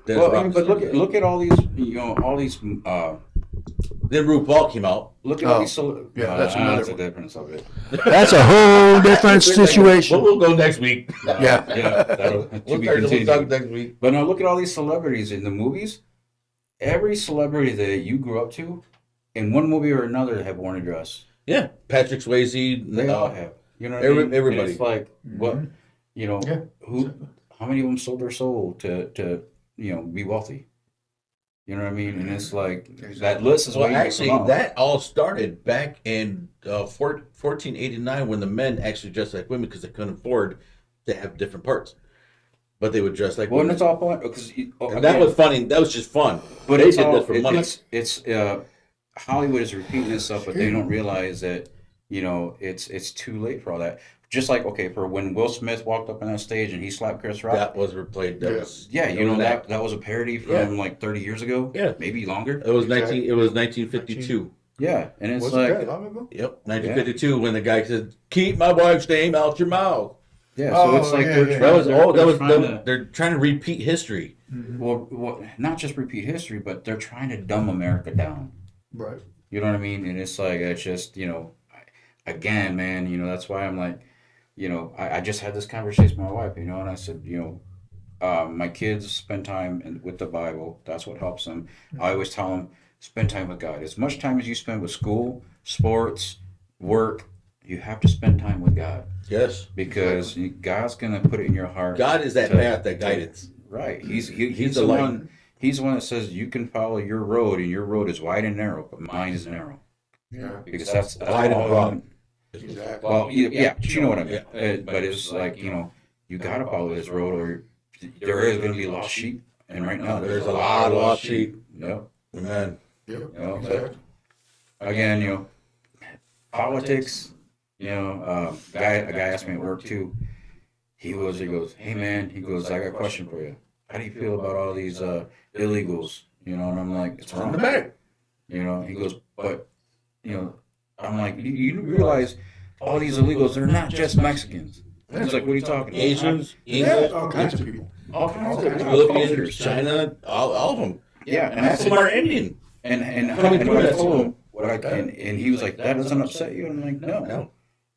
Dennis Well, I mean, Rodman but started look at all these, that. Then RuPaul came out. look at Oh, all these. yeah, that's another that's a one. different subject. that's a whole different situation. Well, we'll go next week. Yeah. Yeah, that'll to We'll be talk continued. next week. But now look at all these celebrities in the movies. Every celebrity that you grew up to, in one movie or another, have worn a dress. Yeah, Patrick Swayze. They all have. You know what I mean? Everybody. And it's like, what, Yeah. how many of them sold their soul to be wealthy? You know what I mean? And it's like that list is Well, waiting to actually, come out. that all started back in 1489 when the men actually dressed like women because they couldn't afford to have different parts, but they would dress like Well, and women. it's all fun because And that was funny. That was just fun. But they it's did all this for money. it's Hollywood is repeating this stuff, but they don't realize that it's too late for all that. Just like for when Will Smith walked up on that stage and he slapped Chris Rock. That was replayed. That was that was a parody from like 30 years ago. Yeah, maybe longer. It was 1952. Yeah, and it's Was like it that long ago? Yep, 1952 when the guy said, "Keep my wife's name out your mouth." yeah. So it's like They're trying to repeat history. well, not just repeat history, but they're trying to dumb America down. Right. You know what I mean? And it's like it's just again, man. That's why I'm like. I just had this conversation with my wife, and I said, my kids spend time with the Bible. That's what helps them. I always tell them, spend time with God. As much time as you spend with school, sports, work, you have to spend time with God. Yes, Because God's going to put it in your heart. God is that path, that guidance. Right. He's the the light. one. He's the one that says you can follow your road, and your road is wide and narrow, but mine is narrow. Yeah. Because that's Wide and all broad. Exactly. Well, yeah, but you know what I mean. But it's like you gotta follow this road, or there is going to be lost sheep. And right now, There's a lot of lost sheep. Yep. Amen. Yep. But again, politics. A guy asked me at work too. He goes, hey man, I got a question for you. How do you feel about all these illegals? And I'm like, it's wrong. He goes, but I'm like, you realize all these illegals, they're not just Mexicans. He's like, what are you talking about? Asians, Yeah, English, all kinds of people. All kinds of Philippines, cultures. China, all of them. Yeah, and Some that's of them are Indian. and Coming through what I that told him, school. and he was like, that doesn't upset you? And I'm like,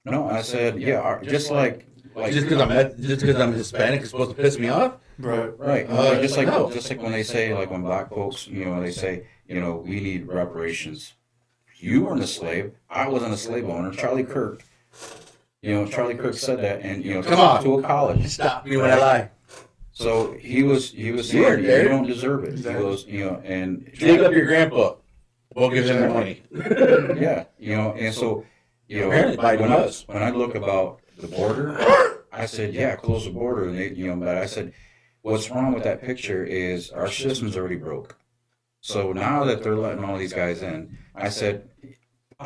no. I said, yeah, just like Just because I'm Hispanic is supposed to piss me off? Right. right, just like when they say when black folks, they say, we need reparations. You weren't a slave. I wasn't a slave owner. Charlie Kirk said that, and Come on. to a college. Stop me when I lie. So he was weren't saying there. you don't deserve it. He Exactly. goes, and Dig up your grandpa. We'll give him the money. yeah, and so Apparently Biden was. when I look about the border, I said, yeah, close the border, and they, but I said, what's wrong with that picture is our system's already broke. So now that they're letting all these guys in, I said,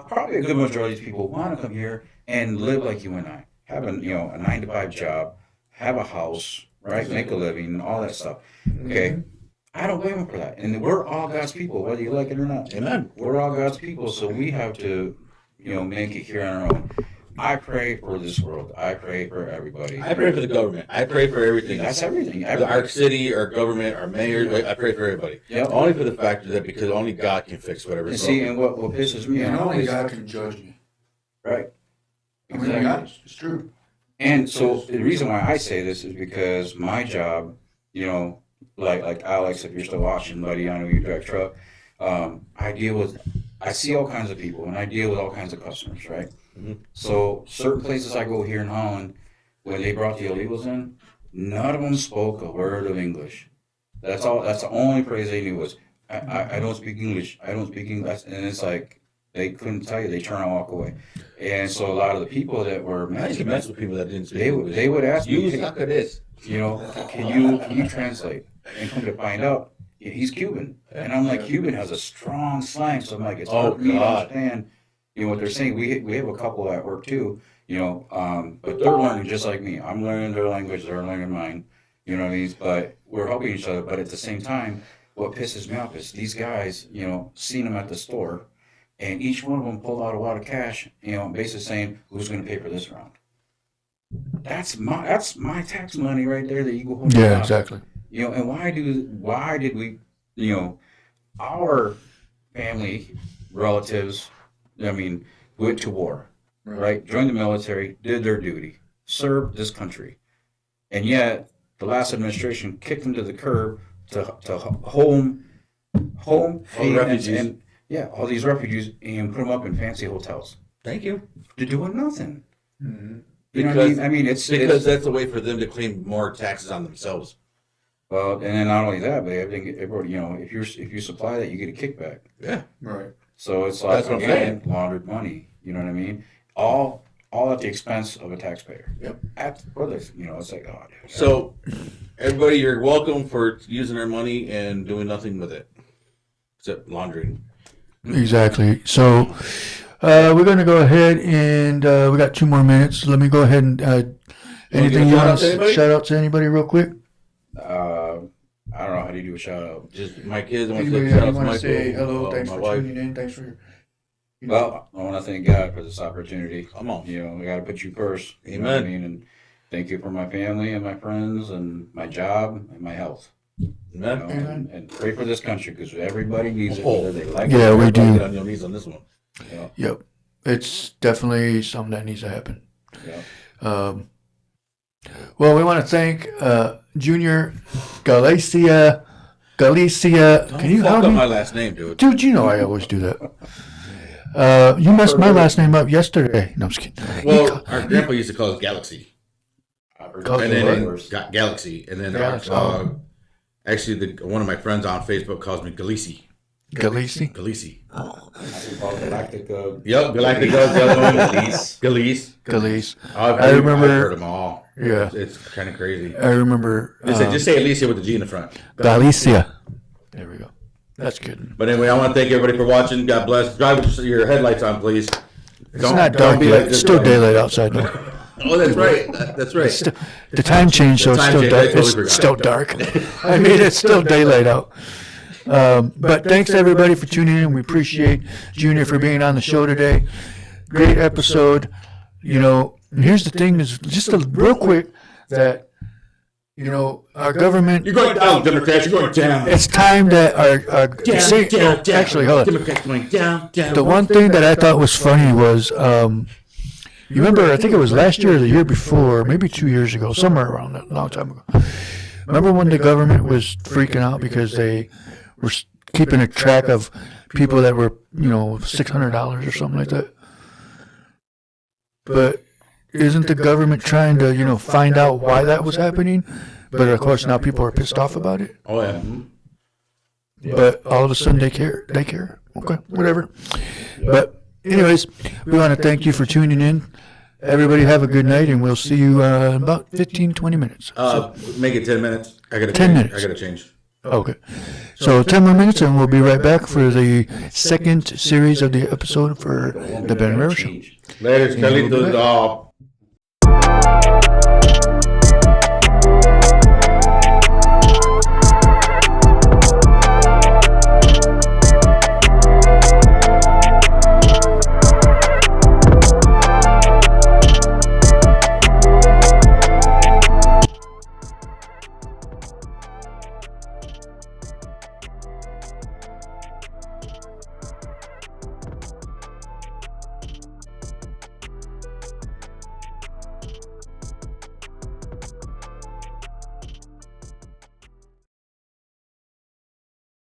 probably a good majority of these people want to come here and live like you and I, have a 9-to-5 job, have a house, right, make a living, and all that stuff. Okay, I don't blame them for that, and we're all God's people, whether you like it or not. Amen. We're all God's people, so we have to, make it here on our own. I pray for this world. I pray for everybody. I pray for the government. I pray for everything. That's everything. Our city, our government, our mayor. I pray for everybody. Yep. Only for the fact that because only God can fix whatever's And see, broken. and what pisses me And off only is God can judge you. right. I mean, Exactly. it's true. And so the reason why I say this is because my job, like Alex, if you're still watching, buddy, I know you drive truck. I see all kinds of people, and I deal with all kinds of customers, right? Mhm. So certain places I go here in Holland, when they brought the illegals in, none of them spoke a word of English. That's all. That's the only phrase they knew was, I don't speak English. I don't speak English. And it's like, they couldn't tell you. They turn and walk away. And so a lot of the people that were I used to mess with people that didn't speak English. they would ask me, You "Hey, suck at this. can you translate?" And come to find out, he's Cuban. And I'm like, Cuban has a strong slang. So I'm like, it's hard for me to God. understand, what they're saying. We have a couple at work too, but they're learning just like me. I'm learning their language. They're learning mine. You know what I mean? But we're helping each other. But at the same time, what pisses me off is these guys, seen them at the store, and each one of them pulled out a wad of cash, basically saying, who's going to pay for this round? That's my tax money right there that you go home. Yeah, exactly. And why did we, our family relatives, went to war, right? Joined the military, did their duty, served this country, and yet the last administration kicked them to the curb to home feed refugees. and all these refugees and put them up in fancy hotels. Thank you. They're doing nothing. Mm-hmm. You know what I mean? I mean, because that's a way for them to claim more taxes on themselves. Well, and then not only that, but everybody, if you supply that, you get a kickback. Yeah. Right. So it's like, That's what I'm again, laundered money. You know what I mean? All at the expense of a taxpayer. Yep. It's like, oh, dude. So, everybody, you're welcome for using our money and doing nothing with it, except laundering. Exactly. So we're going to go ahead and we got 2 more minutes. Let me go ahead and anything you shout want out to to anybody? shout out to anybody real quick? I don't know how do you do a shout out. Just my kids. I want Anybody to say, shout out you to want to Michael, say hello? Thanks my for wife. tuning in. Thanks for. Well, I want to thank God for this opportunity. Come on. I got to put you first. You know what I Amen. mean? And thank you for my family and my friends and my job and my health. Amen. Amen. And pray for this country because everybody needs it, Oh. whether they like Yeah, it. we do. Get on your knees on this one. Yep. It's definitely something that needs to happen. Yeah. Well, we want to thank Junior Galicia. Don't Can you fuck help up me? my last name, dude. Dude, you know I always do that. You messed my last name up yesterday. No, I'm just kidding. Well, our grandpa used to call us Galaxy, Call and it then what? got Galaxy, and then Galaxy. actually one of my friends on Facebook calls me Galicia. Galicia. Galicia. Galactic. Yep, Galactic does the other one. Galicia. Galicia. I've remember- heard them all. Yeah. It's kind of crazy. I remember. Just say Alicia with the G in the front. Galicia. There we go. That's good. But anyway, I want to thank everybody for watching. God bless. Drive with your headlights on, please. It's not dark be yet. like It's this, still though. daylight outside though. Oh, that's right. That's right. The time changed, so The it's time still changed. I dark. totally It's forgot. still dark. I mean, it's still daylight out. But thanks everybody for tuning in. We appreciate Junior for being on the show today. Great episode. And here's the thing: is just real quick that our government. You're going down, Democrats. You're going down. It's time that our actually hold on. Democrats going down, down. The one thing that I thought was funny was, you remember, I think it was last year or the year before, maybe 2 years ago, somewhere around that, long time ago. Remember when the government was freaking out because they were keeping a track of people that were, $600 or something like that? But isn't the government trying to, find out why that was happening? But of course now people are pissed off about it. Oh yeah. But all of a sudden they care. Okay, whatever. But anyways, we want to thank you for tuning in. Everybody have a good night, and we'll see you in about 15, 20 minutes. Make it 10 minutes. I gotta 10 change. minutes. I gotta change. Okay. So 10 more minutes, and we'll be right back for the second series of the episode for the Ben Herrera Show. Later, Carlitos.